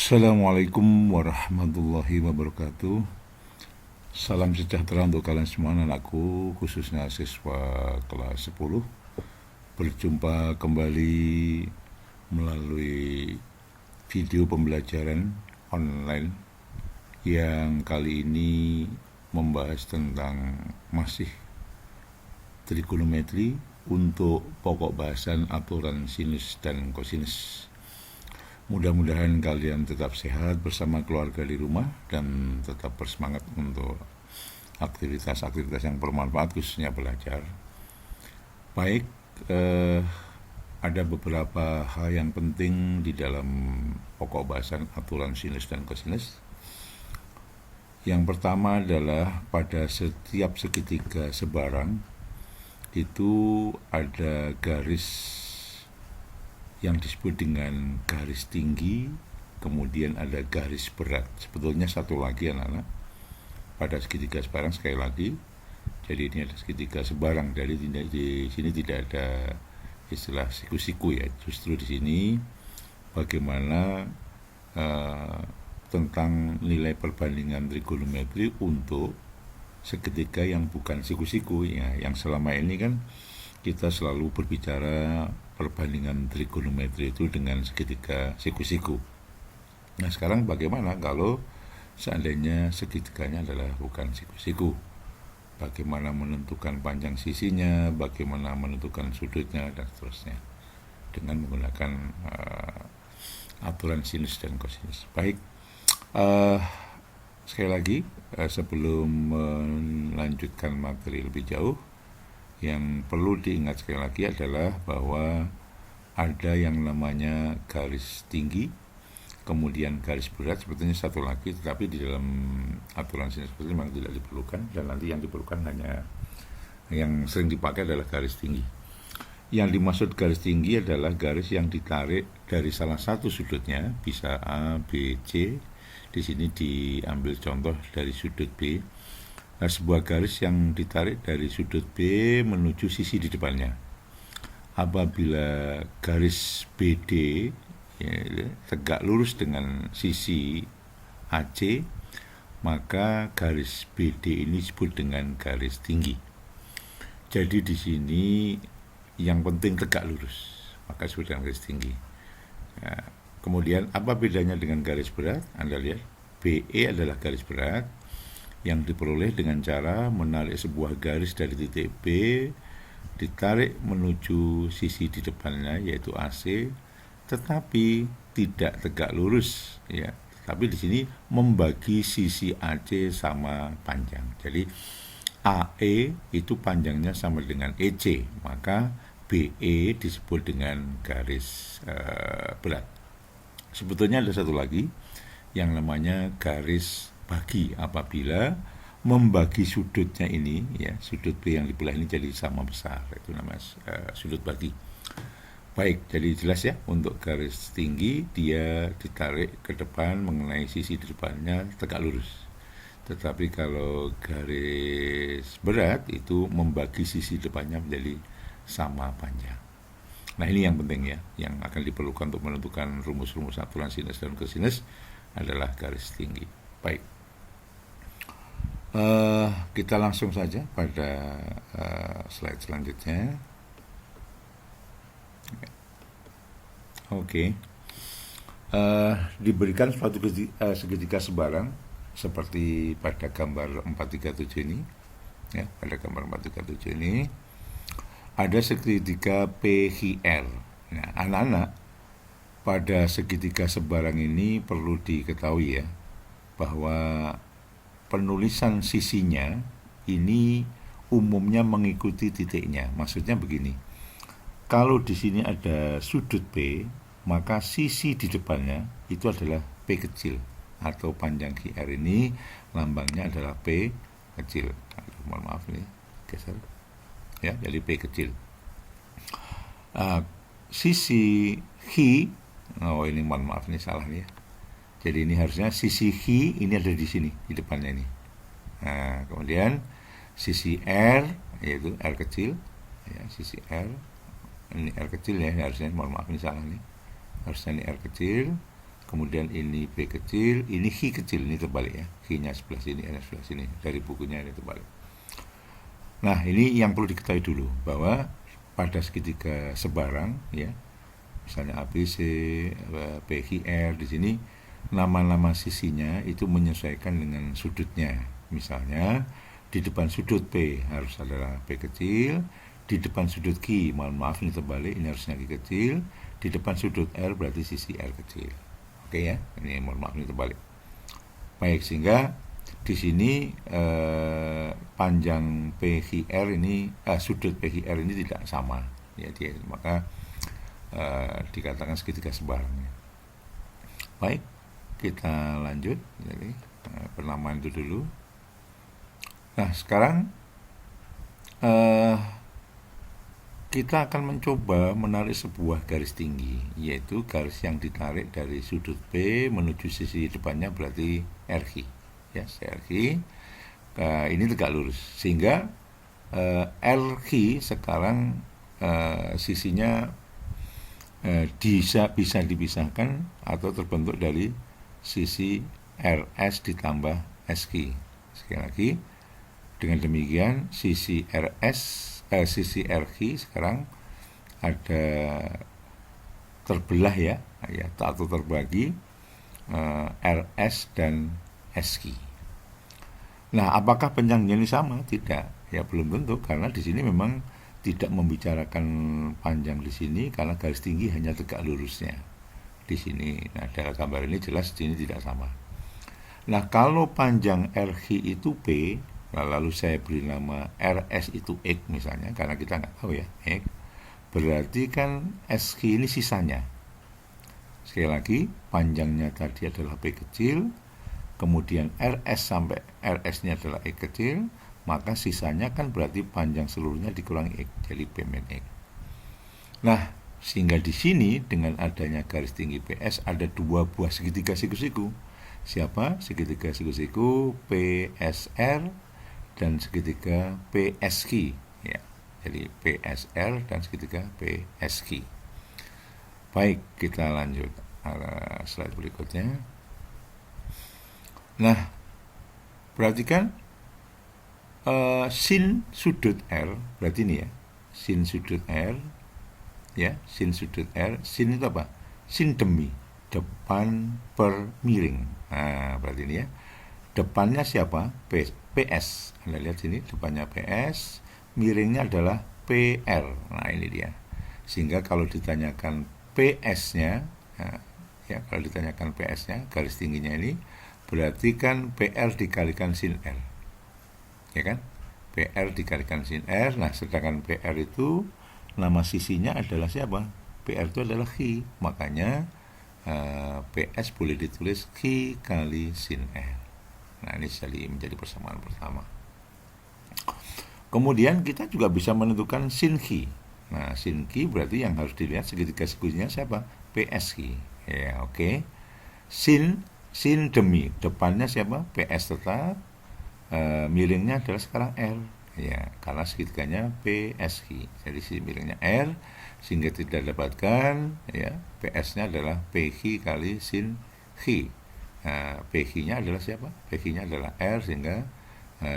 Assalamualaikum warahmatullahi wabarakatuh. Salam sejahtera untuk kalian semua anakku, khususnya siswa kelas 10. Berjumpa kembali melalui video pembelajaran online yang kali ini membahas tentang masih trigonometri untuk pokok bahasan aturan sinus dan kosinus. Mudah-mudahan kalian tetap sehat bersama keluarga di rumah dan tetap bersemangat untuk aktivitas-aktivitas yang bermanfaat, khususnya belajar. Baik, ada beberapa hal yang penting di dalam pokok bahasan aturan sinus dan kosinus. Yang pertama adalah pada setiap segitiga sebarang itu ada garis yang disebut dengan garis tinggi, kemudian ada garis berat. Sebetulnya satu lagi anak-anak, pada segitiga sebarang sekali lagi. Jadi ini ada segitiga sebarang, jadi di sini tidak ada istilah siku-siku ya. Justru di sini bagaimana tentang nilai perbandingan trigonometri untuk segitiga yang bukan siku-siku ya. Yang selama ini kan kita selalu berbicara perbandingan trigonometri itu dengan segitiga siku-siku. Nah sekarang bagaimana kalau seandainya segitiganya adalah bukan siku-siku? Bagaimana menentukan panjang sisinya, bagaimana menentukan sudutnya, dan seterusnya dengan menggunakan aturan sinus dan kosinus. Baik, sekali lagi sebelum melanjutkan materi lebih jauh, yang perlu diingat sekali lagi adalah bahwa ada yang namanya garis tinggi, kemudian garis berat, sebetulnya satu lagi, tetapi di dalam aturan sinus kosinus memang tidak diperlukan, dan nanti yang diperlukan hanya yang sering dipakai adalah garis tinggi. Yang dimaksud garis tinggi adalah garis yang ditarik dari salah satu sudutnya, bisa A, B, C. Di sini diambil contoh dari sudut B. Nah, sebuah garis yang ditarik dari sudut B menuju sisi di depannya. Apabila garis BD ya, tegak lurus dengan sisi AC, maka garis BD ini disebut dengan garis tinggi. Jadi di sini yang penting tegak lurus, maka disebut dengan garis tinggi. Nah, kemudian apa bedanya dengan garis berat? Anda lihat, BE adalah garis berat yang diperoleh dengan cara menarik sebuah garis dari titik B, ditarik menuju sisi di depannya yaitu AC, tetapi tidak tegak lurus ya. Tapi di sini membagi sisi AC sama panjang. Jadi AE itu panjangnya sama dengan EC, maka BE disebut dengan garis berat. Sebetulnya ada satu lagi yang namanya garis bagi, apabila membagi sudutnya ini ya, sudut B yang dibelah ini jadi sama besar, itu namanya sudut bagi. Baik, jadi jelas ya, untuk garis tinggi dia ditarik ke depan mengenai sisi di depannya tegak lurus. Tetapi kalau garis berat itu membagi sisi depannya menjadi sama panjang. Nah ini yang penting ya, yang akan diperlukan untuk menentukan rumus-rumus aturan sinus dan kosinus adalah garis tinggi. Baik, kita langsung saja pada slide selanjutnya. Oke. Diberikan suatu segitiga sebarang seperti pada gambar 437 ini ya, pada gambar 437 ini ada segitiga PQR. Nah, anak-anak, pada segitiga sebarang ini perlu diketahui ya, bahwa penulisan sisinya ini umumnya mengikuti titiknya. Maksudnya begini, kalau di sini ada sudut P, maka sisi di depannya itu adalah P kecil, atau panjang QR ini lambangnya adalah P kecil. Mohon maaf nih, geser ya, jadi P kecil. Sisi H, oh ini mohon maaf nih, salah nih ya. Jadi ini harusnya sisi H ini ada di sini, di depannya ini. Nah, kemudian sisi R, yaitu R kecil ya, sisi R, ini R kecil ya harusnya, mohon maaf ini salah nih, harusnya ini R kecil. kemudian ini B kecil, ini Hi kecil, ini terbalik ya, Hi-nya sebelah sini, R sebelah sini, dari bukunya ini terbalik. Nah, ini yang perlu diketahui dulu, bahwa pada segitiga sebarang, ya, misalnya ABC, PHR, di sini nama-nama sisinya itu menyesuaikan dengan sudutnya. Misalnya, di depan sudut P harus adalah P kecil, di depan sudut Q, mohon maaf ini terbalik, ini harusnya Q kecil, di depan sudut R berarti sisi R kecil. Oke ya, ini mohon maaf ini terbalik. Baik, sehingga di sini panjang PHR ini, sudut PHR ini tidak sama, ya, maka dikatakan segitiga sebarang. Baik, kita lanjut. Jadi penamaan itu dulu. Nah, sekarang kita akan mencoba menarik sebuah garis tinggi, yaitu garis yang ditarik dari sudut P menuju sisi depannya berarti RQ. Ya, RQ. Ini tegak lurus, sehingga RQ sekarang sisinya bisa dipisahkan atau terbentuk dari sisi RS ditambah SQ. Sekali lagi, dengan demikian sisi sisi RQ sekarang ada terbelah ya atau terbagi RS dan SQ. Nah, apakah panjangnya ini sama? Tidak, ya belum tentu, karena di sini memang tidak membicarakan panjang di sini karena garis tinggi hanya tegak lurusnya di sini. Nah, dalam gambar ini jelas di sini tidak sama. Nah, kalau panjang RQ itu P, lalu saya beri nama RS itu X misalnya, karena kita nggak tahu ya X, berarti kan SQ ini sisanya. Sekali lagi, panjangnya tadi adalah P kecil, kemudian RS sampai RS ini adalah X kecil, maka sisanya kan berarti panjang seluruhnya dikurangi X, jadi P min X. Nah, sehingga di sini dengan adanya garis tinggi PS ada dua buah segitiga siku-siku. Siapa? Segitiga siku-siku PSR dan segitiga PSQ, ya. Jadi PSR dan segitiga PSQ. Baik, kita lanjut slide berikutnya. Nah, perhatikan sin sudut R, berarti ini ya, sin sudut R, ya, sin sudut R, sin itu apa? Sin demi, depan per miring. Nah, berarti ini ya, depannya siapa? PS. Anda lihat sini, depannya PS, miringnya adalah PR. Nah, ini dia. Sehingga kalau ditanyakan PS-nya, ya, kalau ditanyakan PS-nya, garis tingginya ini, berarti kan PR dikalikan sin R. Ya kan? PR dikalikan sin R. Nah, sedangkan PR itu nama sisinya adalah siapa? PR itu adalah Q. Makanya PS boleh ditulis Q kali sin R. Nah, ini menjadi persamaan pertama. Kemudian kita juga bisa menentukan sin Q. Nah, sin Q berarti yang harus dilihat segitiga sikunya siapa? PSQ. Ya, oke. Sin demi, depannya siapa? PS tetap. Miringnya adalah sekarang R. Ya, karena segitiganya PSQ. Jadi miringnya R, sehingga tidak dapatkan ya, PS-nya adalah PQ kali sin Q. PQ-nya adalah siapa? PQ-nya adalah R, sehingga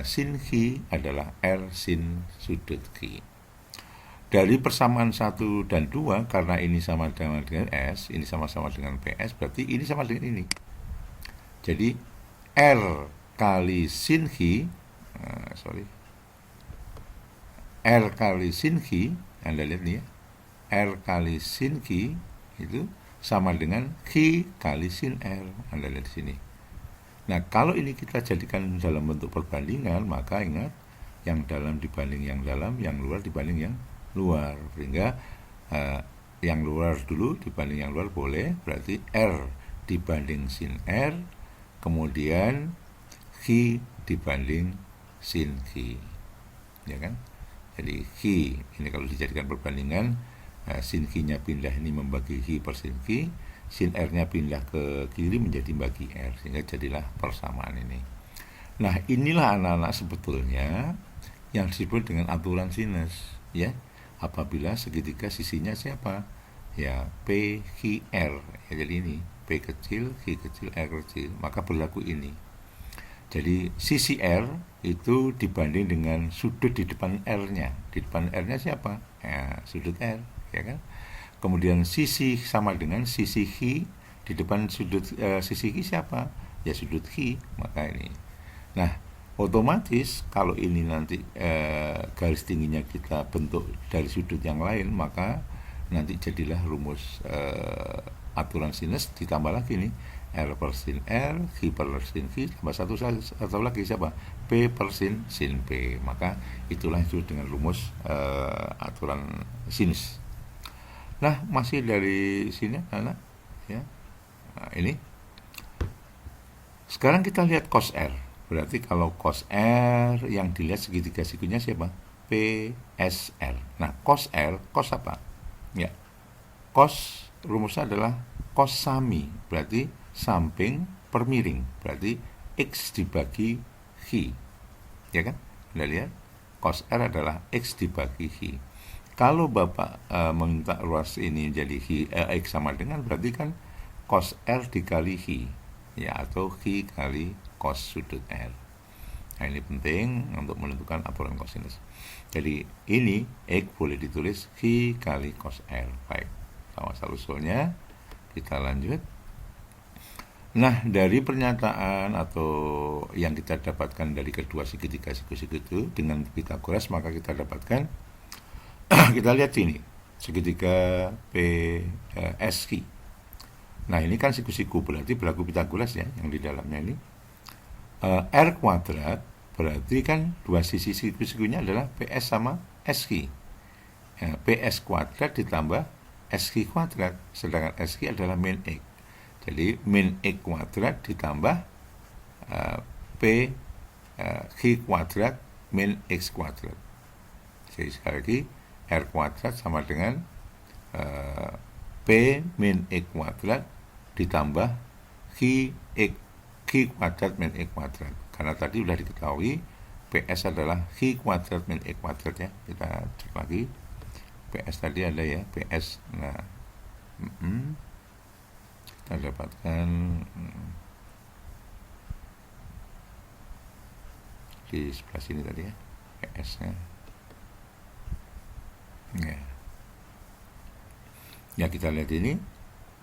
sin Q adalah R sin sudut Q. Dari persamaan 1 dan 2, karena ini sama dengan S, ini sama-sama dengan PS, berarti ini sama dengan ini. Jadi R kali sin Q, R kali sin Q, Anda lihat nih ya, R kali sin Q itu sama dengan Q kali sin R. Anda lihat di sini. Nah, kalau ini kita jadikan dalam bentuk perbandingan, maka ingat, yang dalam dibanding yang dalam, yang luar dibanding yang luar. Sehingga yang luar dulu dibanding yang luar boleh, berarti R dibanding sin R, kemudian Q dibanding sin Q. Ya kan? Jadi Q, ini kalau dijadikan perbandingan, sin Q-nya pindah ini membagi Q per sin Q, sin R-nya pindah ke kiri menjadi bagi R, sehingga jadilah persamaan ini. Nah, inilah anak-anak sebetulnya yang disebut dengan aturan sinus, ya. Apabila segitiga sisinya siapa? Ya, PQR. Ya, jadi ini P kecil, Q kecil, R kecil, maka berlaku ini. Jadi sisi R itu dibanding dengan sudut di depan R-nya. Di depan R-nya siapa? Ya, sudut R, ya kan? Kemudian sisi sama dengan sisi Q di depan sudut sisi Q siapa? Ya sudut Q, maka ini. Nah, otomatis kalau ini nanti garis tingginya kita bentuk dari sudut yang lain, maka nanti jadilah rumus aturan sinus ditambah lagi nih R per sin R, Q per sin Q, tambah satu lagi siapa? P per sin P. Maka itulah itu dengan rumus aturan sinus. Nah, masih dari sini anak ya. Nah, ini. Sekarang kita lihat cos R. Berarti kalau cos R yang dilihat segitiga sikunya siapa? PSR. Nah, cos R, cos apa? Ya. Cos rumusnya adalah cos sami, berarti samping per miring, berarti X dibagi Q, ya kan? Anda lihat, cos R adalah X dibagi Q. Kalau Bapak meminta ruas ini jadi X sama dengan, berarti kan cos R dikali Q, ya, atau Q kali cos sudut R. Nah, ini penting untuk menentukan aturan kosinus. Jadi ini X boleh ditulis Q kali cos R. Baik, sama usulnya. Kita lanjut. Nah, dari pernyataan atau yang kita dapatkan dari kedua segitiga siku-siku itu dengan Pitagoras, maka kita dapatkan kita lihat sini segitiga PSQ. Nah, ini kan siku-siku, berarti berlaku Pitagoras ya yang di dalamnya ini. R kuadrat berarti kan dua sisi siku-sikunya adalah PS sama SQ. Ya, PS kuadrat ditambah SQ kuadrat, sedangkan SQ adalah min X. Jadi min X kuadrat ditambah P Q kuadrat min X kuadrat. Jadi sekali lagi R kuadrat sama dengan P min X kuadrat ditambah Q kuadrat min X kuadrat. Karena tadi sudah diketahui PS adalah Q kuadrat min X kuadrat ya. Kita cek lagi. PS tadi ada ya, PS. Nah, kita dapatkan di sebelah sini tadi ya, PS-nya. Ya, kita lihat ini.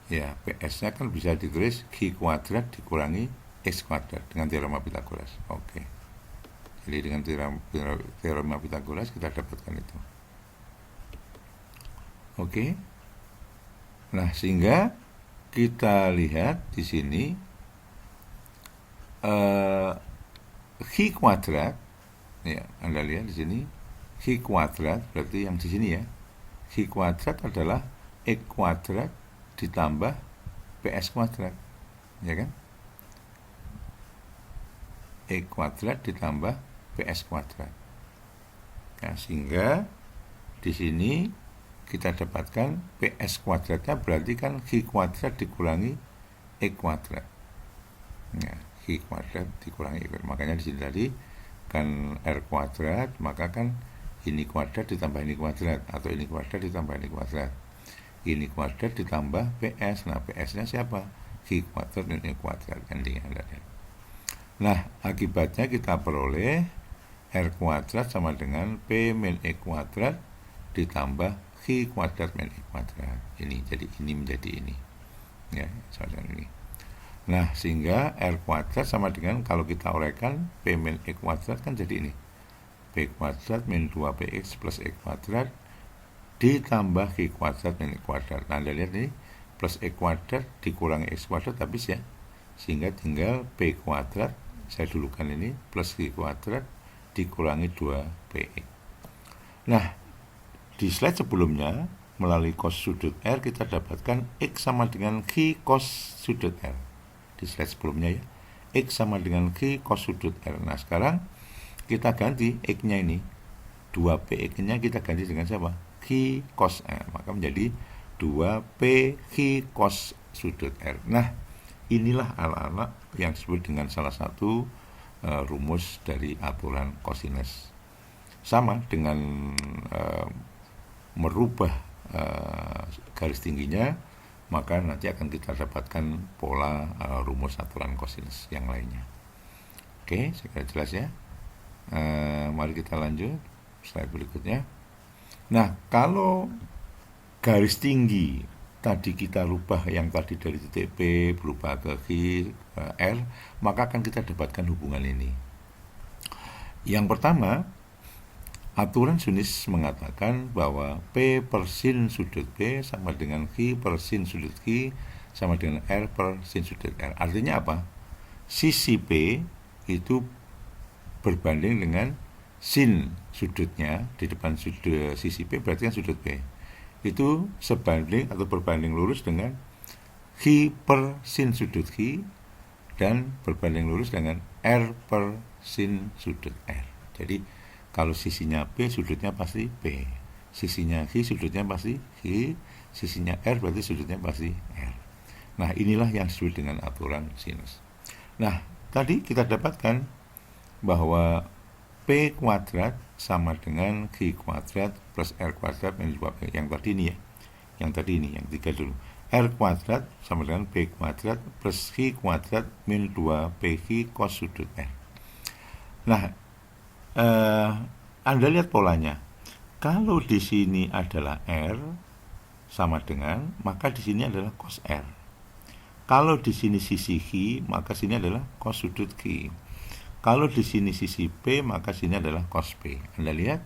Ya, PS-nya kan bisa ditulis Q kuadrat dikurangi X kuadrat dengan teorema Pitagoras. Oke. Jadi dengan teorema Pitagoras kita dapatkan itu. Oke. Nah, sehingga kita lihat di sini Q kuadrat ya, Anda lihat di sini Q kuadrat berarti yang di sini ya. Q kuadrat adalah X kuadrat ditambah PS kuadrat. Ya kan? X kuadrat ditambah PS kuadrat. Nah, sehingga di sini kita dapatkan PS kuadratnya berarti kan Q kuadrat dikurangi X kuadrat. Ya, Q kuadrat dikurangi X kuadrat. Makanya di sini tadi kan R kuadrat, maka kan ini kuadrat ditambah ini kuadrat, atau ini kuadrat ditambah ini kuadrat. Ini kuadrat ditambah PS. Nah, PS-nya siapa? Q kuadrat dan X kuadrat. Nah, akibatnya kita peroleh R kuadrat sama dengan P min X kuadrat ditambah Q kuadrat min X kuadrat. Ini jadi ini menjadi ini. Ya, sama ini. Nah, sehingga R kuadrat sama dengan kalau kita uraikan P min X kuadrat kan jadi ini. P kuadrat min 2PX plus X kuadrat ditambah Q kuadrat min X kuadrat. Nah, Anda lihat ini plus X kuadrat dikurangi X kuadrat habis ya. Sehingga tinggal P kuadrat, saya dulukan ini, plus Q kuadrat dikurangi 2PX. Nah, di slide sebelumnya, melalui cos sudut R, kita dapatkan X sama dengan Q cos sudut R. Di slide sebelumnya ya, X sama dengan Q cos sudut R. Nah, sekarang kita ganti X-nya ini, 2PX-nya kita ganti dengan siapa? Q cos R. Maka menjadi 2P Q cos sudut R. Nah, inilah ala-ala yang disebut dengan salah satu rumus dari aturan kosinus. Sama dengan merubah garis tingginya, maka nanti akan kita dapatkan pola rumus aturan kosinus yang lainnya. Oke, saya kira jelas ya. Mari kita lanjut slide berikutnya. Nah, kalau garis tinggi tadi kita rubah yang tadi dari titik P berubah ke R, maka akan kita dapatkan hubungan ini. Yang pertama, aturan Sunis mengatakan bahwa P per sin sudut P sama dengan Q per sin sudut Q sama dengan R per sin sudut R. Artinya apa? Sisi P itu berbanding dengan sin sudutnya di depan sudut sisi P, berarti kan sudut P itu sebanding atau berbanding lurus dengan Q per sin sudut Q dan berbanding lurus dengan R per sin sudut R. Jadi kalau sisinya P, sudutnya pasti P. Sisinya Q, sudutnya pasti Q. Sisinya R, berarti sudutnya pasti R. Nah, inilah yang disebut dengan aturan sinus. Nah, tadi kita dapatkan bahwa P kuadrat sama dengan Q kuadrat plus R kuadrat minus 2P. Yang tadi ini ya. Yang tadi ini, yang 3 dulu. R kuadrat sama dengan P kuadrat plus Q kuadrat minus 2PQ cos sudut R. Nah, Anda lihat polanya. Kalau di sini adalah R sama dengan, maka di sini adalah cos R. Kalau di sini sisi Q, maka sini adalah cos sudut Q. Kalau di sini sisi P, maka sini adalah cos P. Anda lihat,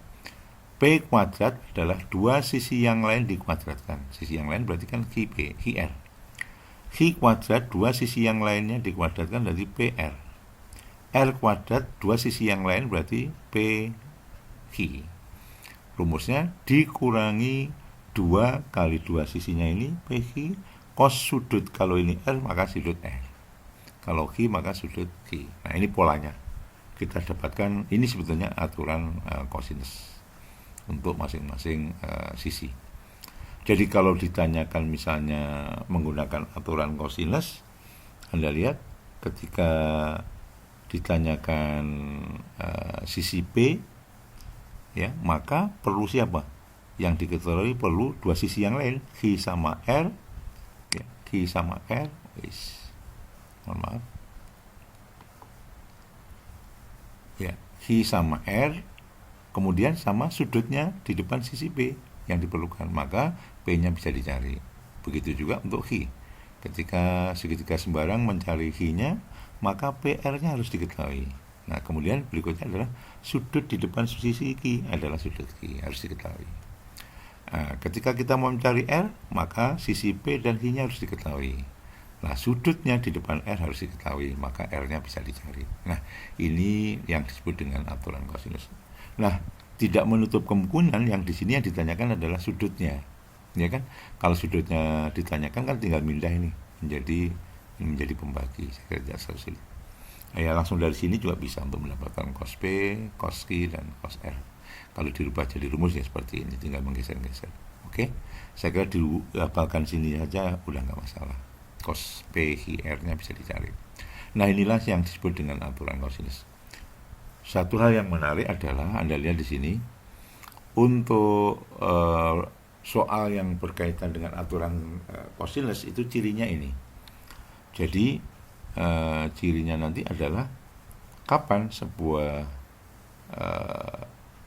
P kuadrat adalah dua sisi yang lain dikuadratkan. Sisi yang lain berarti kan QP, QR. Q kuadrat dua sisi yang lainnya dikuadratkan dari PR. R kuadrat dua sisi yang lain berarti PQ. Rumusnya dikurangi 2 kali 2 sisinya ini PQ, cos sudut kalau ini R maka sudut R. Kalau Q maka sudut Q. Nah, ini polanya. Kita dapatkan ini sebetulnya aturan kosinus untuk masing-masing sisi. Jadi kalau ditanyakan misalnya menggunakan aturan kosinus, Anda lihat ketika ditanyakan sisi P, ya, maka perlu siapa? Yang diketahui perlu dua sisi yang lain, Q sama R, ya, Q sama R, mohon maaf, ya, Q sama R, kemudian sama sudutnya di depan sisi P yang diperlukan, maka P-nya bisa dicari. Begitu juga untuk Q. Ketika segitiga sembarang mencari Q-nya, maka PR-nya harus diketahui. Nah, kemudian berikutnya adalah sudut di depan sisi Q adalah sudut Q, harus diketahui. Nah, ketika kita mau mencari R, maka sisi P dan Q-nya harus diketahui. Nah, sudutnya di depan R harus diketahui, maka R-nya bisa dicari. Nah, ini yang disebut dengan aturan kosinus. Nah, tidak menutup kemungkinan yang di sini yang ditanyakan adalah sudutnya. Ya kan? Kalau sudutnya ditanyakan kan tinggal pindah ini menjadi pembagi. Saya kira tidak sulit. Ya, langsung dari sini juga bisa untuk mendapatkan cos P, cos Q, dan cos R. Kalau dirubah jadi rumus ya seperti ini, tinggal menggeser-geser. Oke, saya kira dihafalkan sini saja udah nggak masalah. Cos P, Q, R-nya bisa dicari. Nah, inilah yang disebut dengan aturan kosinus. Satu hal yang menarik adalah Anda lihat di sini untuk soal yang berkaitan dengan aturan kosinus itu cirinya ini. Jadi cirinya nanti adalah kapan sebuah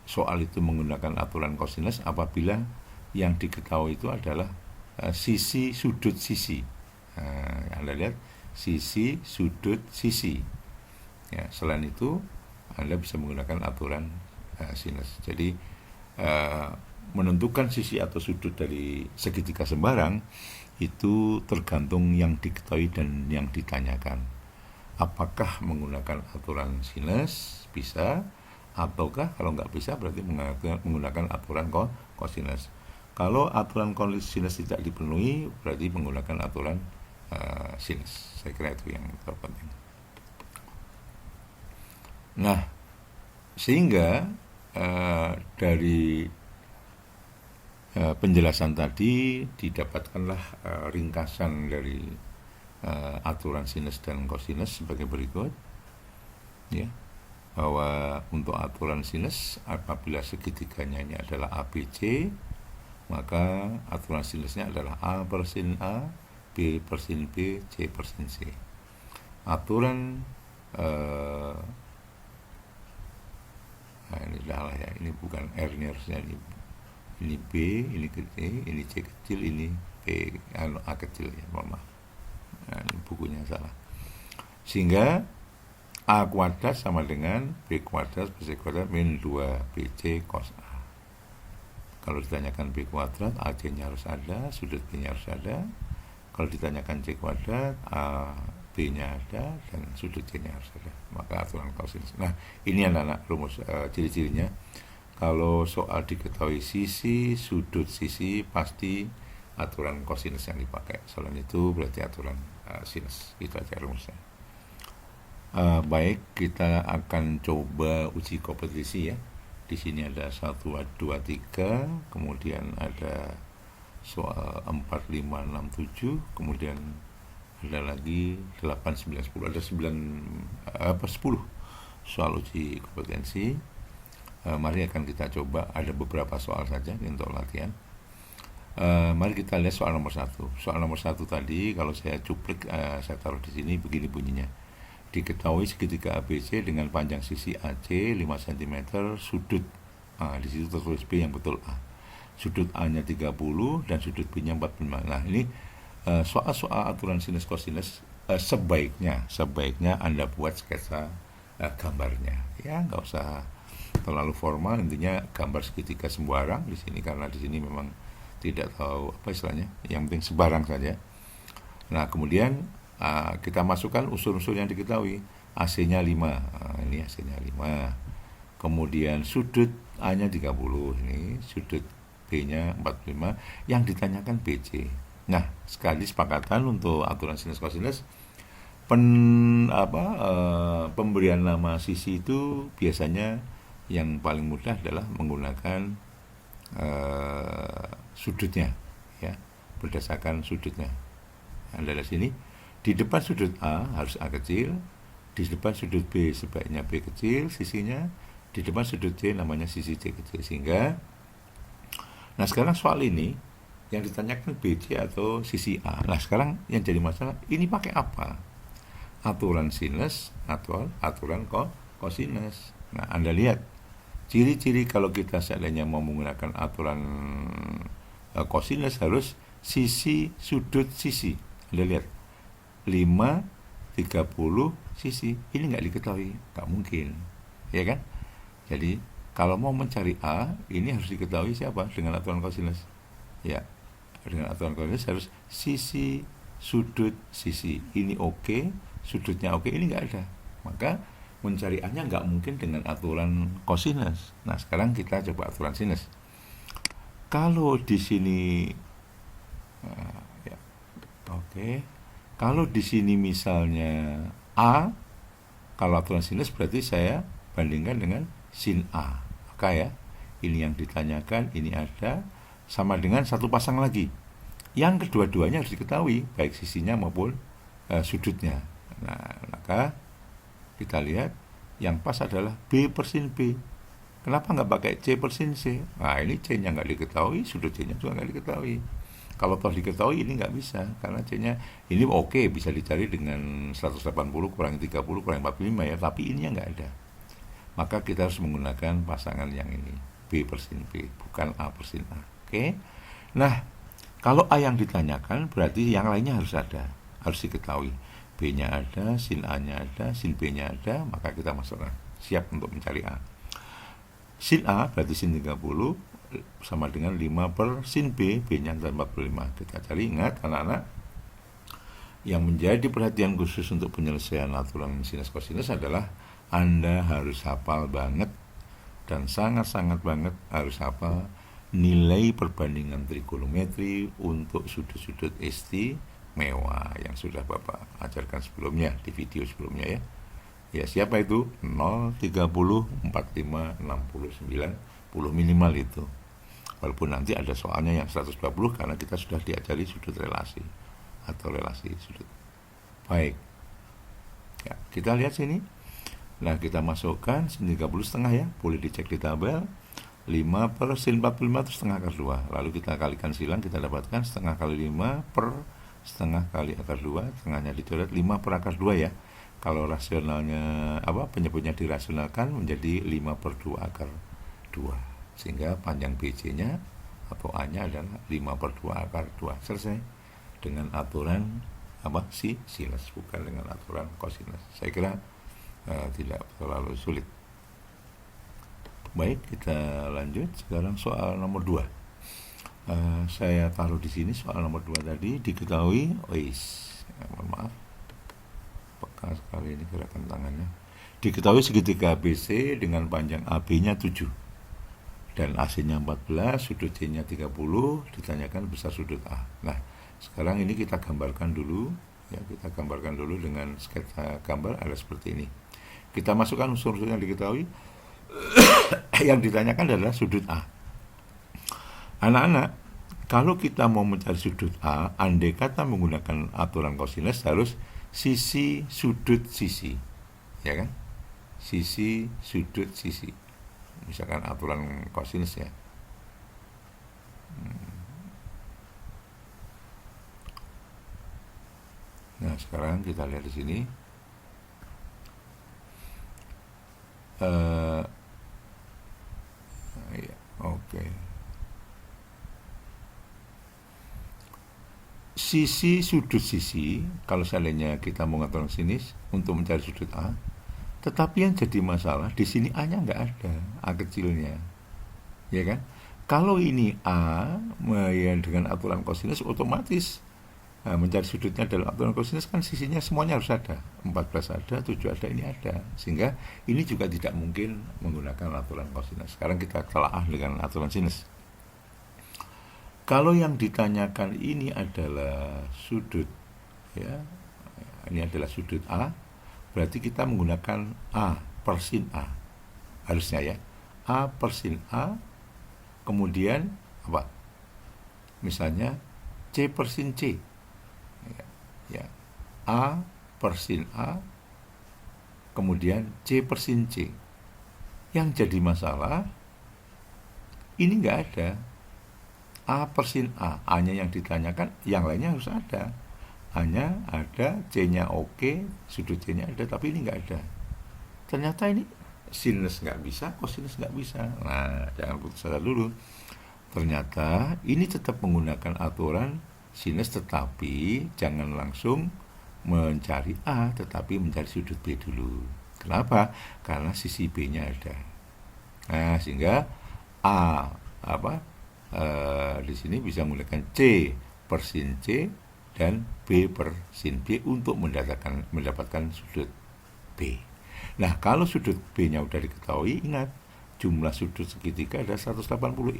soal itu menggunakan aturan kosinus apabila yang diketahui itu adalah sisi sudut sisi. Anda lihat sisi sudut sisi. Ya, selain itu Anda bisa menggunakan aturan sinus. Jadi menentukan sisi atau sudut dari segitiga sembarang itu tergantung yang diketahui dan yang ditanyakan. Apakah menggunakan aturan sinus bisa, ataukah kalau nggak bisa berarti menggunakan aturan kosinus. Kalau aturan kosinus tidak dipenuhi berarti menggunakan aturan sinus. Saya kira itu yang terpenting. Nah, sehingga dari penjelasan tadi didapatkanlah ringkasan dari aturan sinus dan kosinus sebagai berikut, ya, bahwa untuk aturan sinus apabila segitiganya ini adalah ABC, maka aturan sinusnya adalah A per sin A, B per sin B, C per sin C. Aturan nah ini salah ya, ini bukan R ini harusnya ini B, ini kecil, ini C kecil, ini B, A kecil ya, mohon maaf. Nah, ini bukunya salah. Sehingga A kuadrat sama dengan B kuadrat plus C kuadrat min 2BC cos A. Kalau ditanyakan B kuadrat, AC-nya harus ada, sudut B-nya harus ada. Kalau ditanyakan C kuadrat, A B-nya ada, dan sudut C-nya harus ada. Maka aturan kosinus. Nah, ini anak-anak rumus ciri-cirinya. Kalau soal diketahui sisi, sudut sisi, pasti aturan kosinus yang dipakai. Selain itu berarti aturan sinus. Itu aja rumusnya. Baik, kita akan coba uji kompetisi ya. Di sini ada 1, 2, 3, kemudian ada soal 4, 5, 6, 7, kemudian ada lagi 8, 9, 10, ada 10 soal uji kompetensi. Mari akan kita coba, ada beberapa soal saja untuk latihan. Mari kita lihat soal nomor 1. Soal nomor 1 tadi, kalau saya cuplik, saya taruh di sini, begini bunyinya. Diketahui segitiga ABC dengan panjang sisi AC 5 cm, sudut A, di situ tertulis B yang betul A. Sudut A-nya 30 dan sudut B-nya 45. Nah, ini soal-soal aturan sinus kosinus sebaiknya Anda buat sketsa gambarnya. Ya, nggak usah terlalu formal, intinya gambar segitiga sembarang di sini karena di sini memang tidak tahu apa istilahnya, yang penting sebarang saja. Nah, kemudian kita masukkan unsur-unsur yang diketahui. AC-nya 5, ini AC-nya 5. Kemudian sudut A-nya 30, ini sudut B-nya 45, yang ditanyakan BC. Nah, sekali sepakatan untuk aturan sinus kosinus, pemberian nama sisi itu biasanya yang paling mudah adalah menggunakan sudutnya, ya, berdasarkan sudutnya. Anda lihat sini. Di depan sudut A harus A kecil, di depan sudut B sebaiknya B kecil sisinya, di depan sudut C namanya sisi C kecil. Sehingga, nah sekarang soal ini yang ditanyakan BC atau sisi A. Nah sekarang yang jadi masalah, ini pakai apa? Aturan sinus atau aturan kosinus. Nah Anda lihat, ciri-ciri kalau kita seandainya mau menggunakan aturan kosinus harus sisi, sudut, sisi. Anda lihat, 5, 30 sisi, ini nggak diketahui, nggak mungkin, ya kan? Jadi kalau mau mencari A, ini harus diketahui siapa dengan aturan kosinus, ya. Dengan aturan kosinus harus sisi, sudut, sisi. Ini oke, sudutnya oke, ini nggak ada. Maka mencari A-nya nggak mungkin dengan aturan kosinus. Nah sekarang kita coba aturan sinus. Kalau di sini, ya, oke. Kalau di sini misalnya A, kalau aturan sinus berarti saya bandingkan dengan sin A. Maka ya, ini yang ditanyakan, ini ada, sama dengan satu pasang lagi. Yang kedua-duanya harus diketahui, baik sisinya maupun sudutnya. Nah, maka kita lihat, yang pas adalah B per sin B. Kenapa nggak pakai C per sin C? Nah, ini C-nya nggak diketahui, sudut C-nya juga nggak diketahui. Kalau toh diketahui ini nggak bisa, karena C-nya ini oke, bisa dicari dengan 180 kurang 30 kurang 45 ya, tapi ini nggak ada. Maka kita harus menggunakan pasangan yang ini, B per sin B, bukan A per sin A. Oke. Nah, kalau A yang ditanyakan berarti yang lainnya harus ada, harus diketahui. B-nya ada, sin A-nya ada, sin B-nya ada, maka kita masukkan. Siap untuk mencari A. Sin A berarti sin 30 sama dengan 5 per sin B, B-nya 45. Kita cari, ingat anak-anak, yang menjadi perhatian khusus untuk penyelesaian aturan sinus kosinus adalah Anda harus hafal banget dan sangat-sangat banget harus hafal nilai perbandingan trigonometri untuk sudut-sudut istimewa yang sudah Bapak ajarkan sebelumnya di video sebelumnya ya. Ya, siapa itu? 0, 30, 45, 60, 90 minimal itu. Walaupun nanti ada soalnya yang 120 karena kita sudah diajari sudut relasi atau relasi sudut. Baik. Ya, kita lihat sini. Nah, kita masukkan sin 30 setengah ya. Boleh dicek di tabel. 5 per sin 45 itu setengah akar 2. Lalu kita kalikan silang, kita dapatkan setengah kali 5 per setengah kali akar 2. Setengahnya dicoret 5 per akar 2 ya. Kalau rasionalnya penyebutnya dirasionalkan menjadi 5 per 2 akar 2. Sehingga panjang BC-nya atau A-nya adalah 5 per 2 akar 2. Selesai dengan aturan sinus, bukan dengan aturan kosinus. Saya kira tidak terlalu sulit. Baik, kita lanjut. Sekarang soal nomor 2. Saya taruh di sini soal nomor 2 tadi. Diketahui, mohon maaf, peka sekali ini gerakan tangannya. Diketahui segitiga ABC dengan panjang AB-nya 7 dan AC-nya 14, sudut C-nya 30, ditanyakan besar sudut A. Nah, sekarang ini kita gambarkan dulu. Ya, kita gambarkan dulu dengan sketsa gambar ada seperti ini. Kita masukkan unsur-unsur yang diketahui. Yang ditanyakan adalah sudut A. Anak-anak, kalau kita mau mencari sudut A, andai kata menggunakan aturan kosinus harus sisi sudut sisi, ya kan? Sisi sudut sisi. Misalkan aturan kosinus ya. Nah, sekarang kita lihat di sini. Oke. Sisi sudut sisi, kalau seandainya kita mau ngatur sinus untuk mencari sudut A, tetapi yang jadi masalah di sini A-nya nggak ada, A kecilnya, ya kan? Kalau ini A, ya dengan aturan kosinus otomatis mencari sudutnya dalam aturan kosinus kan sisinya semuanya harus ada, 14 ada, 7 ada, ini ada, sehingga ini juga tidak mungkin menggunakan aturan kosinus. Sekarang kita telaah dengan aturan sinus. Kalau yang ditanyakan ini adalah sudut, ya, ini adalah sudut A, berarti kita menggunakan A per sin A, harusnya ya, A per sin A, kemudian misalnya C per sin C, ya, A per sin A, kemudian C per sin C. Yang jadi masalah ini nggak ada A per sin A, A-nya yang ditanyakan, yang lainnya harus ada. A-nya ada, C-nya oke, sudut C-nya ada, tapi ini nggak ada. Ternyata ini sinus nggak bisa, kosinus nggak bisa. Nah, jangan putus asa dulu. Ternyata ini tetap menggunakan aturan sinus, tetapi jangan langsung mencari A, tetapi mencari sudut B dulu. Kenapa? Karena sisi B-nya ada. Nah, sehingga A di sini bisa menggunakan C per sin C dan B per sin B untuk mendapatkan sudut B. Nah, kalau sudut B-nya udah diketahui, ingat jumlah sudut segitiga ada 180.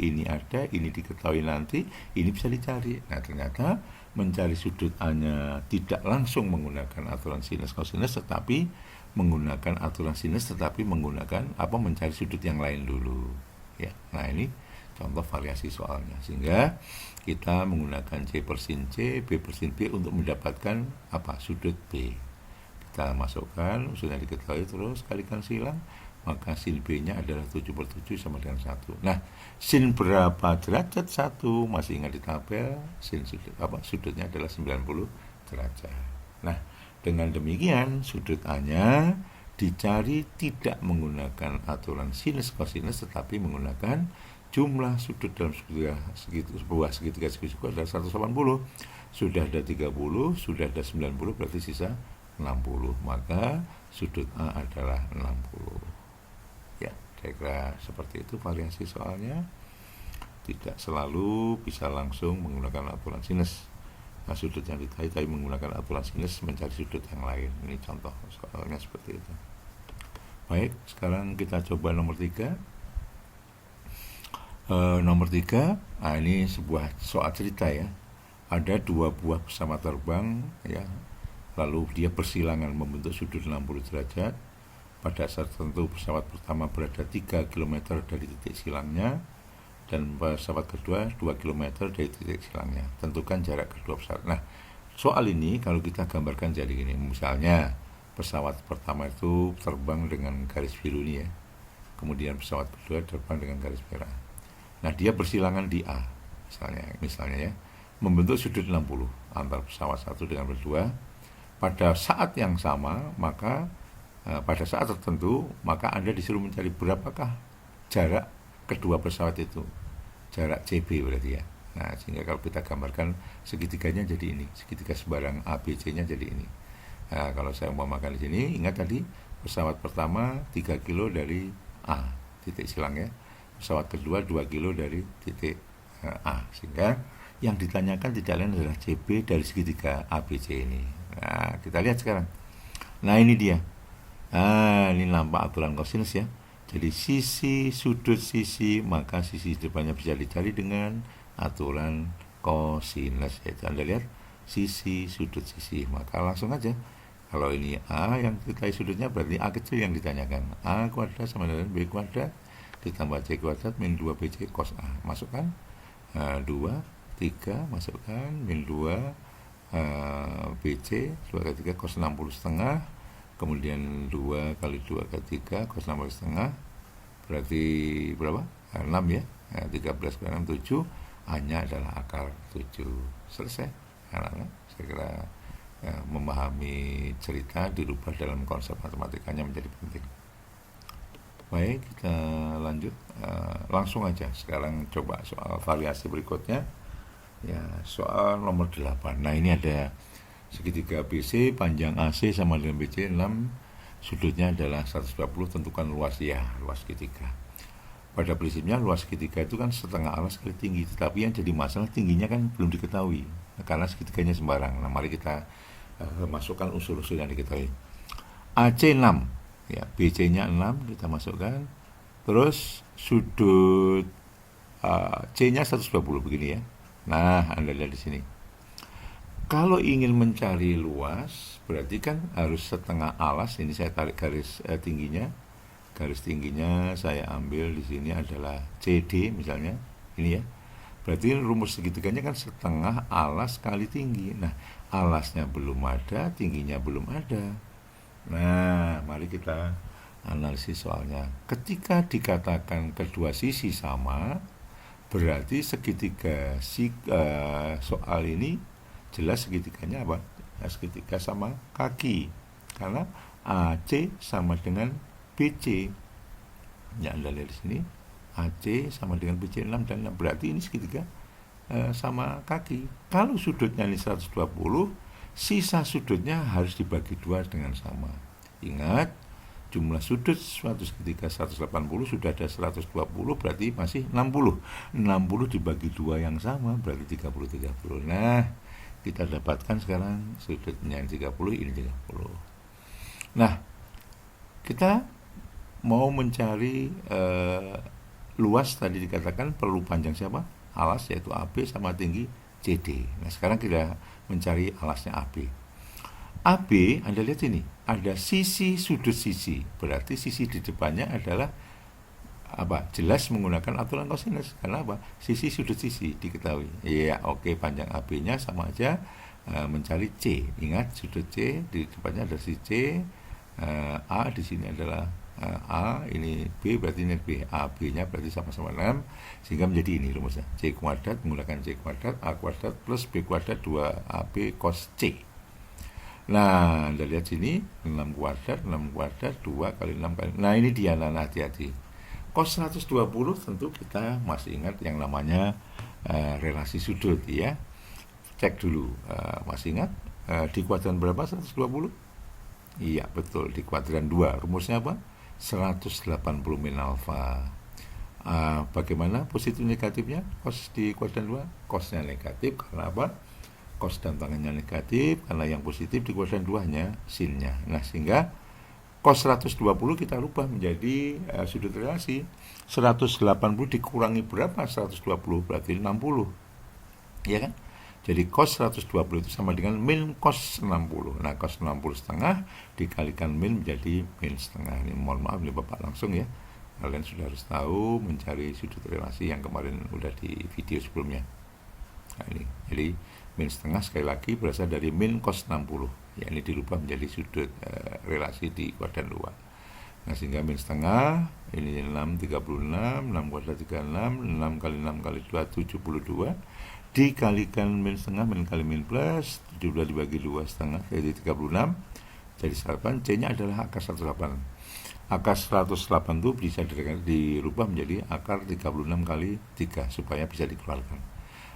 Ini ada, ini diketahui nanti, ini bisa dicari. Nah, ternyata mencari sudut A-nya tidak langsung menggunakan aturan sinus kosinus, tetapi menggunakan aturan sinus, tetapi menggunakan mencari sudut yang lain dulu. Ya, nah ini contoh variasi soalnya, sehingga kita menggunakan C per sin C, B per sin B untuk mendapatkan sudut B. Kita masukkan unsur yang diketahui, terus kalikan silang, maka sin B-nya adalah 7 per 7 sama dengan 1. Nah, sin berapa derajat 1? Masih ingat di tabel, sin sudutnya adalah 90 derajat. Nah, dengan demikian sudut A-nya dicari tidak menggunakan aturan sinus kosinus, tetapi menggunakan jumlah sudut dalam sebuah segitiga adalah 180. Sudah ada 30, sudah ada 90, berarti sisa 60. Maka sudut A adalah 60. Ya, saya kira seperti itu variasi soalnya. Tidak selalu bisa langsung menggunakan aturan sinus. Nah, sudut yang dicari menggunakan aturan sinus mencari sudut yang lain. Ini contoh soalnya seperti itu. Baik, sekarang kita coba nomor 3. Nomor 3, ini sebuah soal cerita ya. Ada 2 buah pesawat terbang ya, lalu dia bersilangan membentuk sudut 60 derajat. Pada saat tertentu pesawat pertama berada 3 km dari titik silangnya, dan pesawat kedua 2 km dari titik silangnya. Tentukan jarak kedua pesawat. Nah, soal ini kalau kita gambarkan jadi gini, misalnya pesawat pertama itu terbang dengan garis biru ini ya, kemudian pesawat kedua terbang dengan garis merah. Nah, dia bersilangan di A, misalnya ya, membentuk sudut 60 antara pesawat satu dengan berdua. Pada saat yang sama, maka pada saat tertentu, maka Anda disuruh mencari berapakah jarak kedua pesawat itu, jarak CB berarti ya. Nah, sehingga kalau kita gambarkan segitiganya jadi ini, segitiga sebarang ABC-nya jadi ini. Nah, kalau saya umpamakan di sini, ingat tadi pesawat pertama 3 kilo dari A, titik silang ya. Pesawat kedua 2 kilo dari titik A. Sehingga yang ditanyakan tidak lain adalah CB dari segitiga ABC ini. Nah, kita lihat sekarang. Nah, ini dia. Nah, ini nampak aturan kosinus ya. Jadi sudut sisi, maka sisi depannya bisa dicari dengan aturan kosinus. Yaitu Anda lihat sisi, sudut sisi. Maka langsung aja. Kalau ini A yang kita sudutnya berarti A kecil yang ditanyakan. A kuadrat sama dengan B kuadrat ditambah C kuadrat min 2BC cos A. Masukkan 2, 3, masukkan min 2 BC 2 kali 3 cos 60 setengah, kemudian 2 kali 2 kali 3 cos 60 setengah, berarti berapa? 6 ya. 13 kali 6 7, A-nya adalah akar 7. Selesai. Anak-anak, saya kira memahami cerita dirubah dalam konsep matematikanya menjadi penting. Baik, kita lanjut. Langsung aja sekarang coba soal variasi berikutnya. Ya, soal nomor 8. Nah, ini ada segitiga BC, panjang AC sama dengan BC 6, sudutnya adalah 120, tentukan luas ya, luas segitiga. Pada prinsipnya luas segitiga itu kan setengah alas kali tinggi, tetapi yang jadi masalah tingginya kan belum diketahui, karena segitiganya sembarang. Nah, mari kita masukkan unsur-unsur yang diketahui. AC 6, ya, BC-nya 6 kita masukkan. Terus sudut C-nya 120 begini ya. Nah, Anda lihat di sini. Kalau ingin mencari luas, berarti kan harus setengah alas. Ini saya tarik garis tingginya. Garis tingginya saya ambil di sini adalah CD misalnya. Ini ya. Berarti rumus segitiganya kan setengah alas kali tinggi. Nah, alasnya belum ada, tingginya belum ada. Nah, mari kita analisis soalnya. Ketika dikatakan kedua sisi sama, berarti segitiga soal ini jelas segitiganya apa? Segitiga sama kaki. Karena AC sama dengan BC. Ya, Anda lihat di sini. AC sama dengan BC 6 dan 6. Berarti ini segitiga sama kaki. Kalau sudutnya ini 120, sisa sudutnya harus dibagi 2 dengan sama. Ingat, jumlah sudut suatu segitiga 180, sudah ada 120, berarti masih 60. 60 dibagi 2 yang sama, berarti 30. Nah, kita dapatkan sekarang sudutnya yang 30, ini 30. Nah, kita mau mencari luas, tadi dikatakan perlu panjang siapa? Alas, yaitu AB sama tinggi CD. Nah, sekarang kita mencari alasnya AB. AB, Anda lihat ini, ada sisi, sudut sisi. Berarti sisi di depannya adalah apa? Jelas menggunakan aturan kosinus. Karena apa? Sisi, sudut sisi diketahui. Ya, oke, panjang AB-nya sama aja mencari C. Ingat, sudut C di depannya ada si C. A di sini adalah A, ini B, berarti ini B. A, B-nya berarti sama-sama 6, sehingga menjadi ini rumusnya. C kuadrat menggunakan C kuadrat, A kuadrat plus B kuadrat 2AB cos C. Nah, Anda lihat sini, 6 kuadrat, 2 kali 6 kali. Nah, ini dia, nah, hati-hati. Cos 120 tentu kita masih ingat yang namanya relasi sudut ya. Cek dulu, masih ingat di kuadran berapa 120? Iya, betul, di kuadran 2. Rumusnya apa? 180 min alfa. Bagaimana positif negatifnya? Cos di kuadran 2, cosnya negatif karena apa? Cos dan tangannya negatif, karena yang positif di kuadran 2 hanya sinnya. Nah, sehingga cos 120 kita rubah menjadi sudut relasi. 180 dikurangi berapa? 120 berarti 60. Ya kan? Jadi cos 120 itu sama dengan min cos 60. Nah, cos 60 setengah dikalikan min menjadi min setengah. Ini mohon maaf nih Bapak langsung ya. Kalian sudah harus tahu mencari sudut relasi yang kemarin udah di video sebelumnya. Nah, ini. Jadi min setengah sekali lagi berasal dari min cos 60. Ya, ini dirubah menjadi sudut relasi di kuadran 2. Nah, sehingga min setengah, ini 6, 36, 6 kuadrat 36, 6 kali 6 kali 2, 72, dikalikan min setengah, min kali min plus, 17 dibagi 2 setengah, jadi 36, jadi 108, C-nya adalah akar 108. Akar 108 itu bisa dirubah menjadi akar 36 kali 3, supaya bisa dikeluarkan.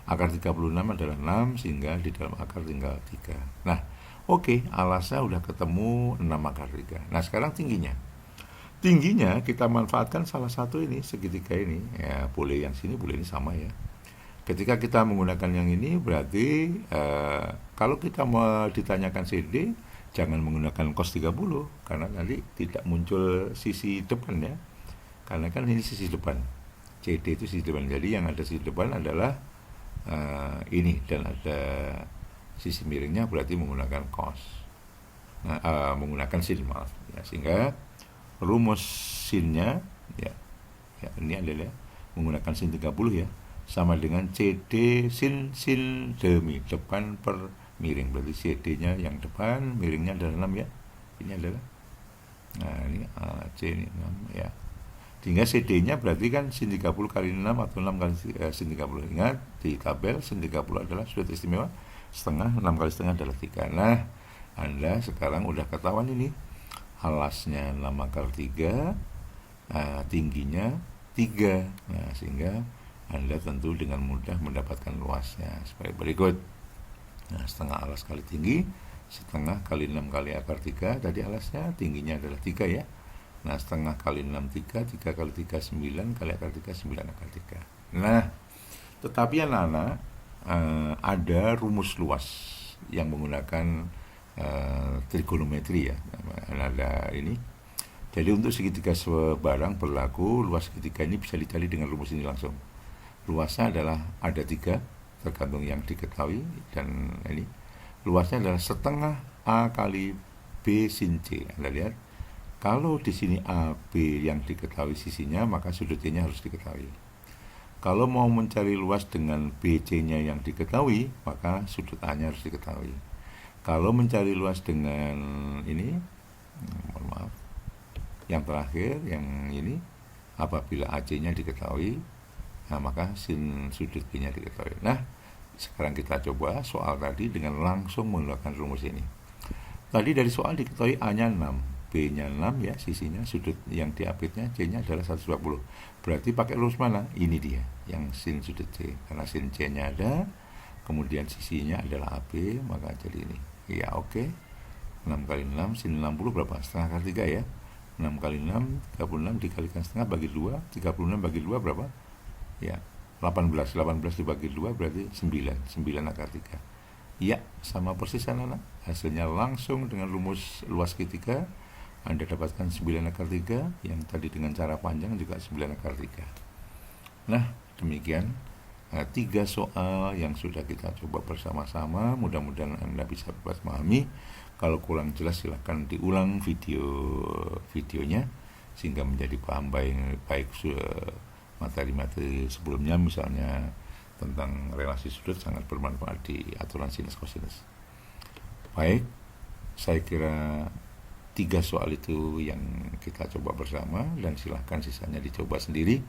Akar 36 adalah 6, sehingga di dalam akar tinggal 3. Nah, oke, alasnya udah ketemu 6 akar 3. Nah, sekarang tingginya. Tingginya kita manfaatkan salah satu ini, segitiga ini. Ya, boleh yang sini, boleh ini sama ya. Ketika kita menggunakan yang ini, berarti kalau kita mau ditanyakan CD, jangan menggunakan cos 30, karena nanti tidak muncul sisi depan ya. Karena kan ini sisi depan. CD itu sisi depan. Jadi yang ada sisi depan adalah ini, dan ada sisi miringnya, berarti menggunakan cos. Nah, menggunakan sin, maaf. Ya, sehingga rumus sinnya ya ini adalah menggunakan sin 30 ya, sama dengan CD sin demi depan per miring, berarti CD-nya yang depan, miringnya adalah 6 ya. Ini adalah, nah ini C ini 6 ya, sehingga CD-nya berarti kan sin 30 kali 6 atau 6 kali sin 30. Ingat di tabel sin 30 adalah sudut istimewa setengah, 6 kali setengah adalah 3. Nah, Anda sekarang udah ketahuan ini, alasnya 6 akar 3, tingginya 3. Nah, sehingga Anda tentu dengan mudah mendapatkan luasnya sebagai berikut. Nah, setengah alas kali tinggi, setengah kali 6 kali akar 3, tadi alasnya, tingginya adalah 3 ya. Nah, setengah kali 6 3, 3 kali 3 9, kali akar 3 9 akar 3. Nah, tetapi anak-anak, ada rumus luas yang menggunakan trigonometri ya, ada ini. Jadi untuk segitiga sebarang berlaku, luas segitiga ini bisa dicari dengan rumus ini langsung. Luasnya adalah ada 3, tergantung yang diketahui, dan ini luasnya adalah setengah A kali B sin C. Anda lihat, kalau di sini AB yang diketahui sisinya, maka sudut C-nya harus diketahui. Kalau mau mencari luas dengan BC-nya yang diketahui, maka sudut A-nya harus diketahui. Kalau mencari luas dengan ini, mohon maaf, yang terakhir, yang ini, apabila AC-nya diketahui, nah maka sin sudut B-nya diketahui. Nah, sekarang kita coba soal tadi dengan langsung menggunakan rumus ini. Tadi dari soal diketahui A-nya 6, B-nya 6 ya, sisinya, sudut yang diapitnya, C-nya adalah 120. Berarti pakai rumus mana? Ini dia, yang sin sudut C. Karena sin C-nya ada, kemudian sisinya adalah AB, maka jadi ini. Ya, oke. 6 kali 6, sin 60 berapa? Setengah akar 3 ya. 6 kali 6, 36 dikalikan setengah bagi 2, 36 bagi 2 berapa? Ya, 18 dibagi 2 berarti 9 akar 3. Ya, sama persis anak-anak. Hasilnya langsung dengan rumus luas segitiga, Anda dapatkan 9 akar 3, yang tadi dengan cara panjang juga 9 akar 3. Nah, demikian 3 soal yang sudah kita coba bersama-sama. Mudah-mudahan Anda bisa memahami. Kalau kurang jelas silahkan diulang videonya, sehingga menjadi paham baik materi-materi sebelumnya, misalnya tentang relasi sudut sangat bermanfaat di aturan sinus kosinus. Baik, saya kira 3 soal itu yang kita coba bersama, dan silahkan sisanya dicoba sendiri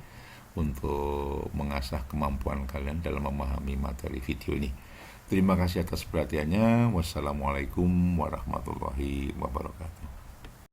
untuk mengasah kemampuan kalian dalam memahami materi video ini. Terima kasih atas perhatiannya. Wassalamualaikum warahmatullahi wabarakatuh.